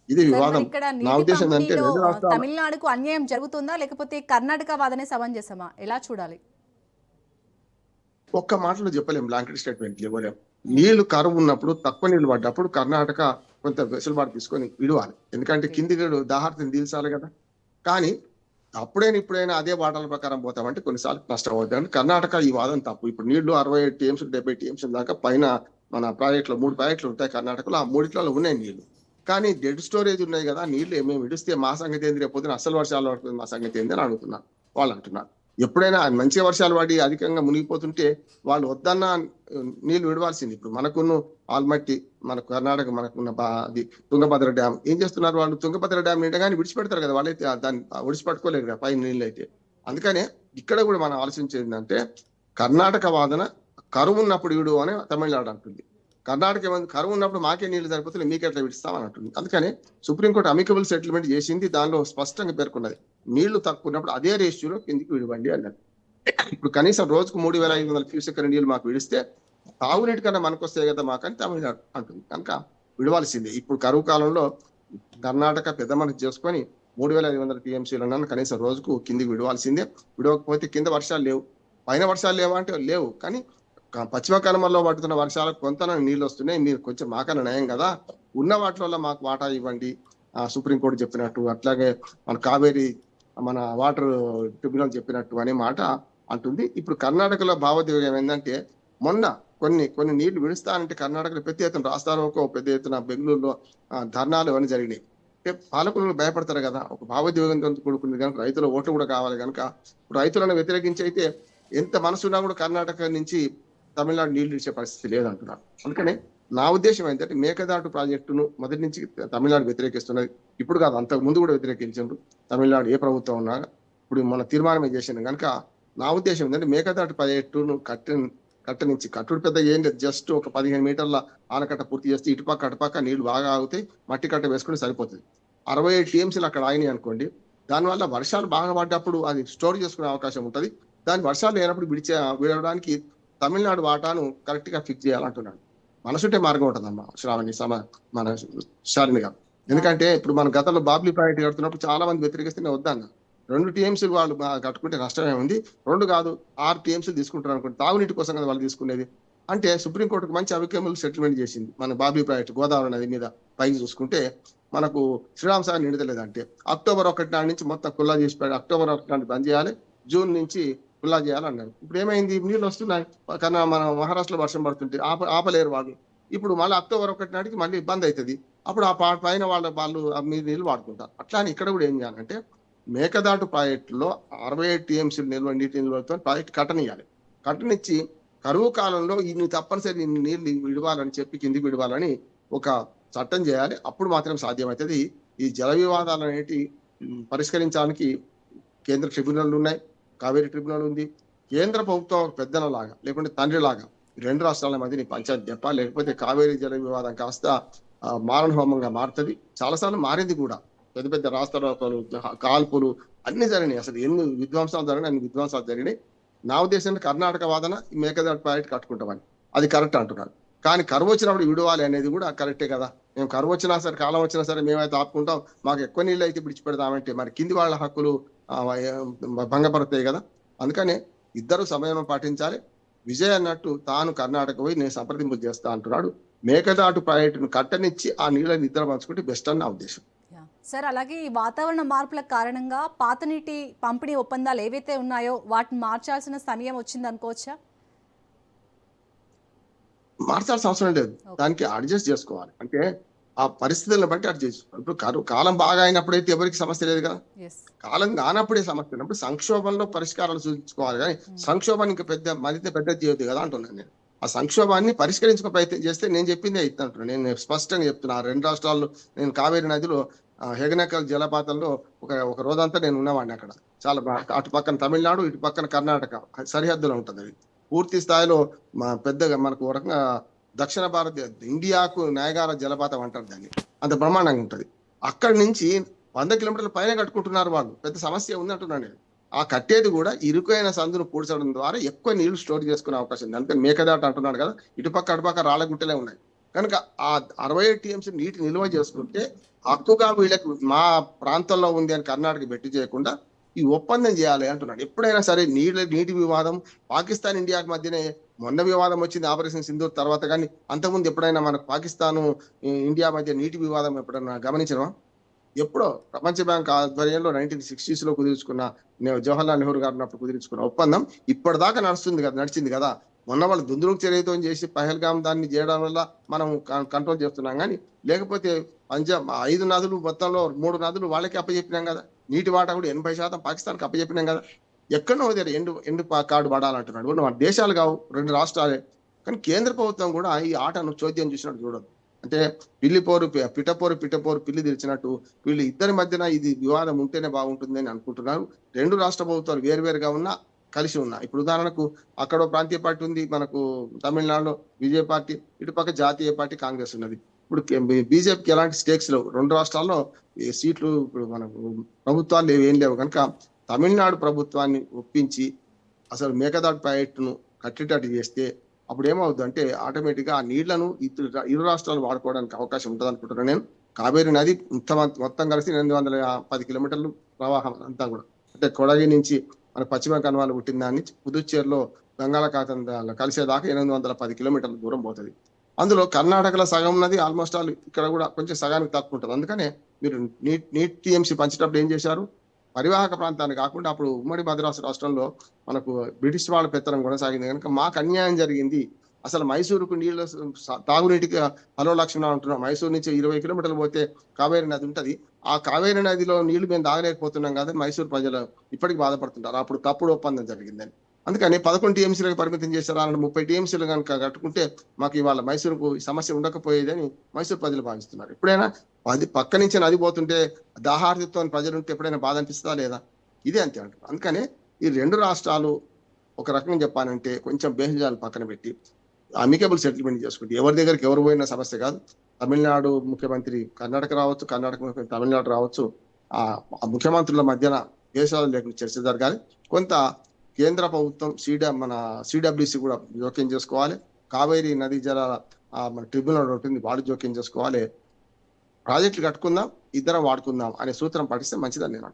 ఇది సార్ మరి వివాదం. ఇక్కడ నా నీటి ఉద్దేశం ఏంటంటే పంపిణీలో 2 రాష్ట్రాల తమిళనాడుకు అన్యాయం జరుగుతుందా? లేకపోతే కర్ణాటక వాదనే సమంజసమా? ఎలా చూడాలి? ఒక్క మాటలో చెప్పలేం, బ్లాంకెట్ స్టేట్మెంట్లు ఇవ్వలేం. హ్మ్. నీళ్లు కరువు ఉన్నప్పుడు, తక్కువ నీళ్లు పడ్డప్పుడు కర్ణాటక కొంత వెసులుబాటు తీసుకొని విడవాలి. ఎందుకంటే ఓకే. కింది గడు దాహార్తిని తీర్చాలి కదా. కానీ అప్పుడైనా ఇప్పుడైనా అదే వాటాల ప్రకారం పోతామంటే కొన్నిసార్లు నష్టం అవుతుంది. అంటే కర్ణాటక ఈ వాదన తప్పు. ఇప్పుడు నీళ్లు 65 టీఎంసీ 70 టీఎంసీ దాకా పైన మన ప్రాజెక్టులో 3 ప్రాజెక్టులు ఉంటాయి కర్ణాటకలో. ఆ మూడిట్లలో ఉన్నాయి నీళ్లు. కానీ డెడ్ స్టోరేజ్ ఉన్నాయి కదా, నీళ్లు మేము విడిస్తే మా సంగతి ఏంది, రేపు పొద్దున అసలు వర్షాలు పడుతుంది మా సంగతి ఏంది అని అడుగుతున్నారు. వాళ్ళు అంటున్నారు ఎప్పుడైనా మంచిగా వర్షాలు పడి అధికంగా మునిగిపోతుంటే వాళ్ళు వద్దన్న నీళ్లు విడవాల్సింది. ఇప్పుడు మనకున్న ఆల్మట్టి, మన కర్ణాటక మనకున్న అది తుంగభద్ర డ్యామ్ ఏం చేస్తున్నారు, వాళ్ళు తుంగభద్ర డ్యామ్ నిండగానే విడిచిపెడతారు కదా, వాళ్ళైతే దాన్ని విడిచిపెట్టుకోలేరు కదా పై నీళ్ళు అయితే. అందుకనే ఇక్కడ కూడా మనం ఆలోచించేది ఏంటంటే కర్ణాటక వాదన కరువు ఉన్నప్పుడు విడు అని తమిళనాడు అంటుంది. కర్ణాటక ఏమైంది, కరువు ఉన్నప్పుడు మాకే నీళ్లు సరిపోతే మీకు ఎట్లా విడిస్తామని అంటుంది. అందుకనే సుప్రీంకోర్టు అమికబుల్ సెటిల్మెంట్ చేసింది, దానిలో స్పష్టంగా పేర్కొన్నది నీళ్లు తక్కువ ఉన్నప్పుడు అదే రేషియోలో కిందికి విడవండి అన్నది. ఇప్పుడు కనీసం రోజుకు 3500 క్యూసెక్ నీళ్లు మాకు విడిస్తే తాగునీటి కన్నా మనకు వస్తాయి కదా మాకని తమిళనాడు అంటుంది. కనుక విడవాల్సిందే. ఇప్పుడు కరువు కాలంలో కర్ణాటక పెద్ద మనసు చేసుకొని 3500 టీఎంసీలను కనీసం రోజుకు కిందికి విడవాల్సిందే. విడవకపోతే కింద వర్షాలు లేవు, పైన వర్షాలు లేవా అంటే లేవు. కానీ పశ్చిమ కనుమల్లో పడుతున్న వర్షాలకు కొంత నీళ్ళు వస్తున్నాయి, మీరు కొంచెం మాకన్నా నయం కదా, ఉన్న వాటిలో మాకు వాటా ఇవ్వండి సుప్రీంకోర్టు చెప్పినట్టు, అట్లాగే మన కావేరీ మన వాటర్ ట్రిబ్యునల్ చెప్పినట్టు అనే మాట అంటుంది. ఇప్పుడు కర్ణాటకలో భావోద్వేగం ఏంటంటే మొన్న కొన్ని నీళ్లు విడుస్తానంటే కర్ణాటకలో పెద్ద ఎత్తున రాస్తారోకో, పెద్ద ఎత్తున బెంగళూరులో ధర్నాలు అవన్నీ జరిగినాయి. అంటే పాలకులు భయపడతారు కదా, ఒక భావోద్వేగంతో కూడుకుంది కనుక రైతుల ఓట్లు కూడా కావాలి కనుక రైతులను వ్యతిరేకించి అయితే ఎంత మనసున్నా కూడా కర్ణాటక నుంచి తమిళనాడు నీళ్లు ఇచ్చే పరిస్థితి లేదంటున్నారు. అందుకనే నా ఉద్దేశం ఏంటంటే మేకదాటు ప్రాజెక్టును మొదటి నుంచి తమిళనాడు వ్యతిరేకిస్తున్నది. ఇప్పుడు కాదు, అంతకు ముందు కూడా వ్యతిరేకించారు తమిళనాడు ఏ ప్రభుత్వం ఉన్నా. ఇప్పుడు మన తీర్మానం చేసింది కనుక నా ఉద్దేశం ఏంటంటే మేకదాటు ప్రాజెక్టును కట్టనించి కట్టుడు పెద్ద ఏం లేదు, జస్ట్ ఒక 15 మీటర్ల ఆనకట్ట పూర్తి చేస్తే ఇటుపక్క అటుపక్క నీళ్లు బాగా ఆగుతాయి, మట్టి కట్ట వేసుకుని సరిపోతుంది. 65 టీఎంసీలు అక్కడ ఆగినాయి అనుకోండి, దానివల్ల వర్షాలు బాగా పడ్డప్పుడు అది స్టోర్ చేసుకునే అవకాశం ఉంటుంది. దాని వర్షాలు లేనప్పుడు విడవడానికి తమిళనాడు వాటాను కరెక్ట్ గా ఫిక్స్ చేయాలంటున్నాడు. మనసుంటే మార్గం ఉంటుందమ్మా శ్రావణి మన శాలిని గారు. ఎందుకంటే ఇప్పుడు మన గతంలో బాబ్లీ ప్రాజెక్ట్ కడుతున్నప్పుడు చాలా మంది వ్యతిరేకిస్తూనే వద్దన్న 2 టీఎంసీలు వాళ్ళు కట్టుకుంటే నష్టమే ఉంది, 2 కాదు 6 టీఎంసీలు తీసుకుంటారు అనుకోండి, తాగునీటి కోసం కదా వాళ్ళు తీసుకునేది. అంటే సుప్రీంకోర్టుకు మంచి అవికబుల్ సెటిల్మెంట్ చేసింది మన బాబ్లీ ప్రాజెక్ట్ గోదావరి నది మీద. పైకి చూసుకుంటే మనకు శ్రీరామ్ సాగర్ నిండుదలేదంటే అక్టోబర్ 1 నాటి నుంచి మొత్తం కుల్లా చేసి అక్టోబర్ 1 నాటి బంద్ చేయాలి, జూన్ నుంచి కుల్లా చేయాలన్నారు. ఇప్పుడు ఏమైంది, నీళ్ళు వస్తున్నాయి కానీ మన మహారాష్ట్రలో వర్షం పడుతుంటే ఆపలేరు వాళ్ళు. ఇప్పుడు మళ్ళీ అక్టోబర్ 1 నాటికి మళ్ళీ బంద్ అవుతుంది. అప్పుడు ఆ పైన వాళ్ళు మీరు నీళ్ళు వాడుకుంటారు. అట్లా అని ఇక్కడ కూడా ఏం చేయాలంటే మేకదాటు ప్రాజెక్టులో 65 టీఎంసీలు నీటి నిల్వలతో ప్రాజెక్ట్ కట్టనిచ్చి కరువు కాలంలో ఇన్ని తప్పనిసరి ఇన్ని నీళ్లు విడవాలని చెప్పి కిందికి విడవాలని ఒక చట్టం చేయాలి. అప్పుడు మాత్రం సాధ్యమవుతుంది. ఈ జల వివాదాలు అనేటి పరిష్కరించడానికి కేంద్ర ట్రిబ్యునల్ ఉన్నాయి, కావేరీ ట్రిబ్యునల్ ఉంది. కేంద్ర ప్రభుత్వం పెద్దనలాగా లేకుంటే తండ్రిలాగా 2 రాష్ట్రాల మధ్య పంచాయతీ చెప్పాలి, లేకపోతే కావేరీ జల వివాదం కాస్త మారణ హోమంగా మారుతుంది. చాలాసార్లు మారింది కూడా, పెద్ద పెద్ద రాస్తారోకలు, కాల్పులు అన్ని జరిగినాయి. అసలు ఎన్ని విధ్వంసాలు జరిగినాయి, అన్ని విధ్వంసాలు జరిగినాయి. నా ఉద్దేశంలో కర్ణాటక వాదన మేకదాటు ప్రాజెక్ట్ కట్టుకుంటామని అది కరెక్ట్ అంటున్నారు. కానీ కరువు వచ్చినప్పుడు విడవాలి అనేది కూడా కరెక్టే కదా. మేము కరువు వచ్చినా సరే కాలం వచ్చినా సరే మేమైతే ఆపుకుంటాం, మాకు ఎక్కువ నీళ్ళు అయితే విడిచిపెడతామంటే మరి కింది వాళ్ళ హక్కులు భంగపడతాయి కదా. అందుకనే ఇద్దరు సమయం పాటించాలి. విజయ్ అన్నట్టు తాను కర్ణాటక పోయి నేను సంప్రదింపులు చేస్తా అంటున్నాడు. మేకదాటు ప్రాజెక్టును కట్టనిచ్చి ఆ నీళ్ళని నిద్ర పంచుకుంటే బెస్ట్ అని నా ఉద్దేశం. సార్ అలాగే ఈ వాతావరణ మార్పుల కారణంగా పాత నీటి పంపిణీ ఒప్పందాలు ఏవైతే ఉన్నాయో వాటిని మార్చాల్సిన సమయం వచ్చింది అనుకోవచ్చా? మార్చాల్సిన అవసరం లేదు, దానికి అడ్జస్ట్ చేసుకోవాలి. అంటే ఆ పరిస్థితులను బట్టి అడ్జస్ట్ చేసుకోవాలి. ఇప్పుడు కాలం బాగా అయినప్పుడైతే ఎవరికి సమస్య లేదు కదా, కాలం కానప్పుడే సమస్య ఉన్నప్పుడు సంక్షోభంలో పరిష్కారాలు సూచించుకోవాలి. కానీ సంక్షోభాన్ని ఇంకా మరింత పెద్ద చేయొద్దు కదా అంటున్నాను నేను. ఆ సంక్షోభాన్ని పరిష్కరించుకో ప్రయత్నం చేస్తే నేను చెప్పిందే ఇస్తాను. నేను స్పష్టంగా చెప్తున్నా, 2 రాష్ట్రాల్లో నేను కావేరీ నదిలో హెగనకల్ జలపాతంలో ఒక రోజంతా నేను ఉన్నవాడిని అక్కడ. చాలా అటు పక్కన తమిళనాడు, ఇటు పక్కన కర్ణాటక సరిహద్దులో ఉంటుంది. అది పూర్తి స్థాయిలో పెద్దగా మనకు ఒక రకంగా దక్షిణ భారత ఇండియాకు నయగార జలపాతం అంటారు దాన్ని, అంత బ్రహ్మాండంగా ఉంటది. అక్కడి నుంచి 100 కిలోమీటర్ల పైన కట్టుకుంటున్నారు వాళ్ళు, పెద్ద సమస్య ఉంది అంటున్నాను నేను. ఆ కట్టేది కూడా ఇరుకైన సందును పూడ్చడం ద్వారా ఎక్కువ నీళ్లు స్టోర్ చేసుకునే అవకాశం ఉంది. అందుకని మేకదాట అంటున్నాడు కదా, ఇటుపక్క అటుపక్క రాళ్ళగుట్టలే ఉన్నాయి. కనుక ఆ 67 టీఎంసీ నీటి నిల్వ చేసుకుంటే హక్కుగా వీళ్ళకి మా ప్రాంతంలో ఉంది అని కర్ణాటక బెట్టి చేయకుండా ఈ ఒప్పందం చేయాలి అంటున్నాడు. ఎప్పుడైనా సరే నీటి వివాదం పాకిస్తాన్ ఇండియాకి మధ్యనే మొన్న వివాదం వచ్చింది ఆపరేషన్ సింధూర్ తర్వాత, కానీ అంతకుముందు ఎప్పుడైనా మనకు పాకిస్తాను ఇండియా మధ్య నీటి వివాదం ఎప్పుడైనా గమనించడం? ఎప్పుడో ప్రపంచ బ్యాంక్ ఆధ్వర్యంలో 1960s లో కుదుర్చుకున్న జవహర్లాల్ నెహ్రూ గారు ఉన్నప్పుడు కుదిరించుకున్న ఒప్పందం ఇప్పటిదాకా నడిచింది కదా. మొన్న వాళ్ళు దుందుడుకు చర్యతో చేసి పహల్గాం దాన్ని చేయడం వల్ల మనం కంట్రోల్ చేస్తున్నాం, కానీ లేకపోతే పంజాబ్ 5 నదులు మొత్తంలో 3 నదులు వాళ్ళకి అప్పచెప్పినాం కదా. నీటి వాటా కూడా 80% పాకిస్తాన్కి అప్పచెప్పినాం కదా. ఎక్కడో ఎండు కార్డు పడాలంటున్నాడు. మన దేశాలు కావు, 2 రాష్ట్రాలే. కానీ కేంద్ర ప్రభుత్వం కూడా ఈ ఆటను చోద్యం చూసినట్టు చూడదు. అంటే పిట్టపోరు పిల్లి తెరిచినట్టు వీళ్ళు ఇద్దరి మధ్యన ఇది వివాదం ఉంటేనే బాగుంటుంది అని అనుకుంటున్నారు. 2 రాష్ట్ర ప్రభుత్వాలు వేరువేరుగా ఉన్నా కలిసి ఉన్నా. ఇప్పుడు ఉదాహరణకు అక్కడ ప్రాంతీయ పార్టీ ఉంది, మనకు తమిళనాడులో బీజేపీ పార్టీ, ఇటుపక్క జాతీయ పార్టీ కాంగ్రెస్ ఉన్నది. ఇప్పుడు బీజేపీకి ఎలాంటి స్టేక్స్ లేవు 2 రాష్ట్రాల్లో. సీట్లు ఇప్పుడు మనకు ప్రభుత్వాలు ఏం లేవు కనుక తమిళనాడు ప్రభుత్వాన్ని ఒప్పించి అసలు మేకదాటు ప్రాజెక్టును కట్టేటట్టు చేస్తే అప్పుడు ఏమవుద్ది అంటే ఆటోమేటిక్ గా ఆ నీళ్లను ఇరు రాష్ట్రాలు వాడుకోవడానికి అవకాశం ఉంటుంది అనుకుంటున్నాను నేను. కావేరీ నది మొత్తం కలిసి 810 కిలోమీటర్లు ప్రవాహం అంతా కూడా, అంటే కొడగి నుంచి మన పశ్చిమ కనుమలు పుట్టిన దాన్ని పుదుచ్చేరిలో బంగాళాఖాతం కలిసేదాకా 810 కిలోమీటర్ల దూరం పోతుంది. అందులో కర్ణాటకలో సగం ఉన్నది ఆల్మోస్ట్ ఆల్, ఇక్కడ కూడా కొంచెం సగానికి తక్కువ ఉంటుంది. అందుకనే మీరు నీట్ టీఎంసీ పంచేటప్పుడు ఏం చేశారు, పరివాహక ప్రాంతాన్ని కాకుండా అప్పుడు ఉమ్మడి మద్రాసు రాష్ట్రంలో మనకు బ్రిటిష్ వాళ్ళ పెత్తనం కొనసాగింది కనుక మాకు అన్యాయం జరిగింది. అసలు మైసూరుకు నీళ్ళ తాగునీటికి హలో లక్ష్మణ అంటున్నాం. మైసూరు నుంచి 20 కిలోమీటర్లు పోతే కావేరీ నది ఉంటది. ఆ కావేరీ నదిలో నీళ్లు మేము తాగలేకపోతున్నాం కదా, మైసూరు ప్రజలు ఇప్పటికి బాధపడుతుంటారు. అప్పుడు తప్పుడు ఒప్పందం జరిగిందని. అందుకని 11 టీఎంసీలకు పరిమితం చేశారు. అలాంటి 30 టీఎంసీలు కనుక కట్టుకుంటే మాకు ఇవాళ మైసూరుకు ఈ సమస్య ఉండకపోయేదని మైసూరు ప్రజలు భావిస్తున్నారు. ఎప్పుడైనా పక్క నుంచి నది పోతుంటే దాహార్తితో ప్రజలు ఉంటే ఎప్పుడైనా బాధ అనిపిస్తుందా లేదా? ఇదే అంతే అంటారు. అందుకనే ఈ 2 రాష్ట్రాలు ఒక రకంగా చెప్పాలంటే కొంచెం బేహజాలు పక్కన పెట్టి అమికబుల్ సెటిల్మెంట్ చేసుకుంటే ఎవరి దగ్గరికి ఎవరు పోయిన సమస్య కాదు. తమిళనాడు ముఖ్యమంత్రి కర్ణాటక రావచ్చు, కర్ణాటక ముఖ్యమంత్రి తమిళనాడు రావచ్చు. ఆ ముఖ్యమంత్రుల మధ్యన దేశాలు లేకుండా చర్చ జరగాలి. కొంత కేంద్ర ప్రభుత్వం మన సిడబ్ల్యూసి కూడా జోక్యం చేసుకోవాలి. కావేరీ నదీ జలాల మన ట్రిబ్యునల్ ఉంటుంది, వాడు జోక్యం చేసుకోవాలి. ప్రాజెక్టులు కట్టుకుందాం, ఇద్దరం వాడుకుందాం అనే సూత్రం పాటిస్తే మంచిదని నేను